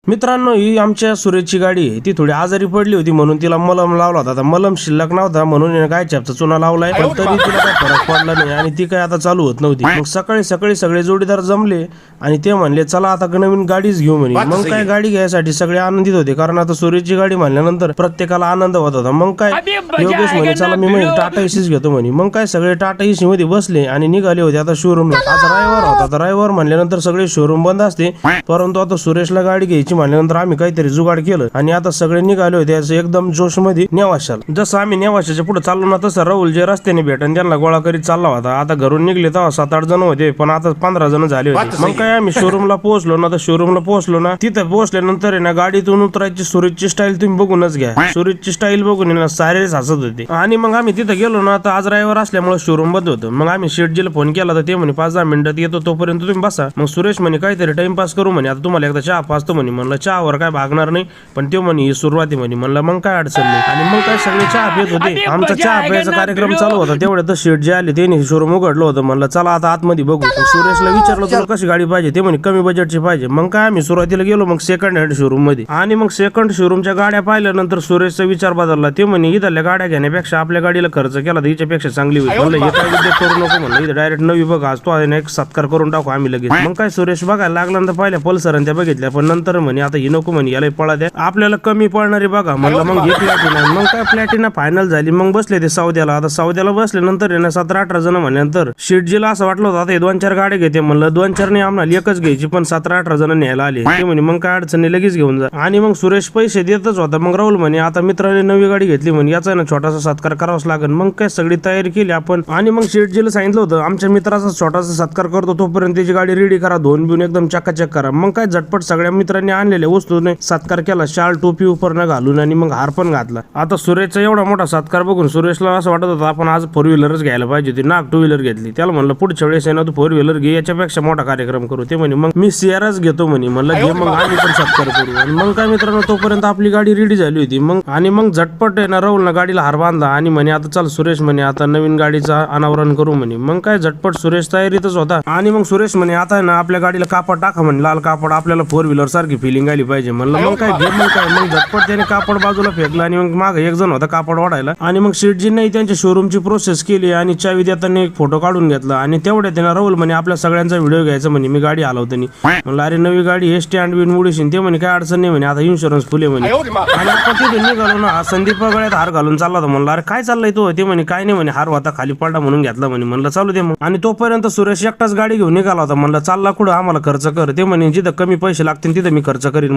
मित्रांनो, ही आमच्या सुरेशची गाडी आहे. ती थोडी आजारी पडली होती म्हणून तिला मलम लावला होता. मलम शिल्लक नव्हता म्हणून काय चॅपचा चुना लावलाय, पण तरी तिला काय फरक पडला नाही आणि ती काय आता चालू होत नव्हती. मग सकाळी सगळे जोडीदार जमले आणि ते म्हणले चला आता नवीन गाडीच घेऊ म्हणे. मग काय गाडी घ्यायसाठी सगळे आनंदित होते, कारण आता सुरेशची गाडी म्हणल्यानंतर प्रत्येकाला आनंद होत होता. मग काय योगेश म्हणे चला मी टाटा एसीच घेतो म्हणे. मग काय सगळे टाटा एसी मध्ये बसले आणि निघाले होते आता शोरूमला. आज रविवार होता, तर रविवार म्हणल्यानंतर सगळे शोरूम बंद असते, परंतु आता सुरेशला गाडी घ्यायची म्हणल्यानंतर आम्ही काहीतरी जुगाड केलं आणि आता सगळे निघाले होते एकदम जोश मध्ये नेवाशाला. जसं आम्ही नेवाशाच्या पुढे चाललो ना, तसं राहुल जे रस्त्याने भेटन त्यांना गोळा करीत चालला होता. आता घरून निघले तेव्हा 7-8 जण होते, पण आता 15 जण झाले होते. मग काय आम्ही शोरूमला पोहोचलो ना, तिथे पोहोचल्यानंतर ना गाडीतून उतरायची सुरेशची स्टाईल तुम्ही बघूनच घ्या. सुरेशची स्टाईल बघून ना सारेच हसत होते. आणि मग आम्ही तिथे गेलो ना, तर आज रविवार असल्यामुळे शोरूम बंद होतं. मग आम्ही शेटजीला फोन केला, तर ते म्हणे 5-10 मिनिटात येतो, तोपर्यंत तुम्ही बसा. मग सुरेश म्हणे काहीतरी टाइमपास करू म्हणे, आता तुम्हाला एकदा चहा पाजतो म्हणे. म्हणलं चहावर काय भागणार नाही, पण ते म्हणे ही सुरुवाती म्हणे. म्हणलं मग काय अडचण नाही. आणि मग काय सगळे चहा पित होते. आमचा चहा प्यायचा कार्यक्रम चालू होता. तेवढ्यात शेटजी आले, त्यांनी शोरूम उघडलं होतं. म्हणलं चला आता आतमध्ये बघू. सुरेशला विचारलं तुला कशी गाडी पाहिजे, ते म्हणे कमी बजेटची पाहिजे. मग काय आम्ही सुरुवातीला गेलो मग सेकंड हँड शोरूम मध्ये, आणि मग सेकंड शोरूमच्या गाड्या पाहिल्यानंतर सुरेशचा विचार बदलला. ते म्हणे इथल्या गाड्या घेण्यापेक्षा आपल्या गाडीला खर्च केला तर हिच्यापेक्षा चांगली होईल. म्हणलं हे काय उद्योग करू नको म्हणलं, इथे डायरेक्ट नवी बघ, आज तो आहे एक सत्कार करून टाकू आम्ही लगेच. मग काय सुरेश बघायला लागल्यानंतर पहिल्या पल्सर आणि त्या बघितल्या, पण नंतर म्हणे आता ही नको म्हणे, याला पळा द्या, आपल्याला कमी पडणारी बघा. म्हणलं मग हे प्लॅटिना. मग काय प्लॅटिना फायनल झाली. मग बसले ते सौद्याला. आता सौद्याला बसल्यानंतर आहे ना 17-18 जण म्हणल्यानंतर शेटजीला असं वाटलं होतं आता हे 2-4 गाड्या घेते. म्हणलं 2-4 नाही, आम्हाला एकच घ्यायची, पण 17-18 जण न्यायला आले. ते म्हणे मग काय अडचण नाही, लगेच घेऊन जा. आणि मग सुरेश पैसे देतच होता. मग राहुल म्हणे आता मित्राने नवी गाडी घेतली म्हणे, याचा ना छोटासा सत्कार करावाच लागेल. मग काय सगळी तयारी केली आपण. आणि मग शेटजीला सांगितलं होतं आमच्या मित्राचा छोटासा सत्कार करतो, तोपर्यंत त्याची गाडी रेडी करा, धुवून बिवून एकदम चकाचक करा. मग काय झटपट सगळ्या मित्रांनी आणलेल्या वस्तूने सत्कार केला, शाल टोपी उपरनं घालून, आणि मग हार पण घातला. आता सुरेशचा एवढा मोठा सत्कार बघून सुरेशला असं वाटत होतं आपण आज 4 व्हीलरच घ्यायला पाहिजे होती. नाग 2 व्हीलर घेतली. त्याला म्हणलं पुढच्या वेळेस आहे ना तू 4 व्हीलर घे, याच्यापेक्षा मोठा कार्यक्रम करू. ते म्हणे मग मी सियाराच घेतो म्हणे. म्हणलं घे, मग आम्ही पण सत्कार करू. आणि मग काय मित्रांनो, तोपर्यंत आपली गाडी रेडी झाली होती. मग झटपट आहे ना राहुल ना गाडीला हार बांधला आणि म्हणे आता चल सुरेश म्हणे आता नवीन गाडीचा अनावरण करू म्हणे. मग काय झटपट सुरेश तयारीतच होता. आणि मग सुरेश म्हणे आता ना आपल्या गाडीला कापड टाका म्हणे, लाल कापड, आपल्याला 4 व्हीलर सारखी फिलिंग आली पाहिजे. म्हणलं मग काय घे. मग झटपट त्याने कापड बाजूला फेकलं आणि मग मागे एक जण होता कापड वाढायला. आणि मग शेटजींनी त्यांच्या शोरूमची प्रोसेस केली आणि चावी देताना एक फोटो काढून घेतला. आणि तेवढ्या त्यांना राहुल म्हणे आपल्या सगळ्यांचा व्हिडिओ घ्यायचा म्हणे, मी गाडी हलवतानी. म्हणलं अरे नवी गाडी हे स्टँड बिन मुडीशीन. ते म्हणे काय अडचण नाही म्हणे, आता इन्शुरन्स फुले म्हणे. आणि आपण तिथून निघालो ना, संदीप गळ्यात हार घालून चालला होता. म्हणलं अरे काय चाललंय तो. ते म्हणे काय नाही म्हणे, हार होता खाली पडला म्हणून घेतला म्हणे. म्हणलं चालू दे मग. आणि तोपर्यंत सुरेश एकटाच गाडी घेऊन निघाला होता. म्हणलं चालला कुठं, आम्हाला खर्च कर. ते म्हणे जिथं कमी पैसे लागतील तिथं मी खर्च करीन.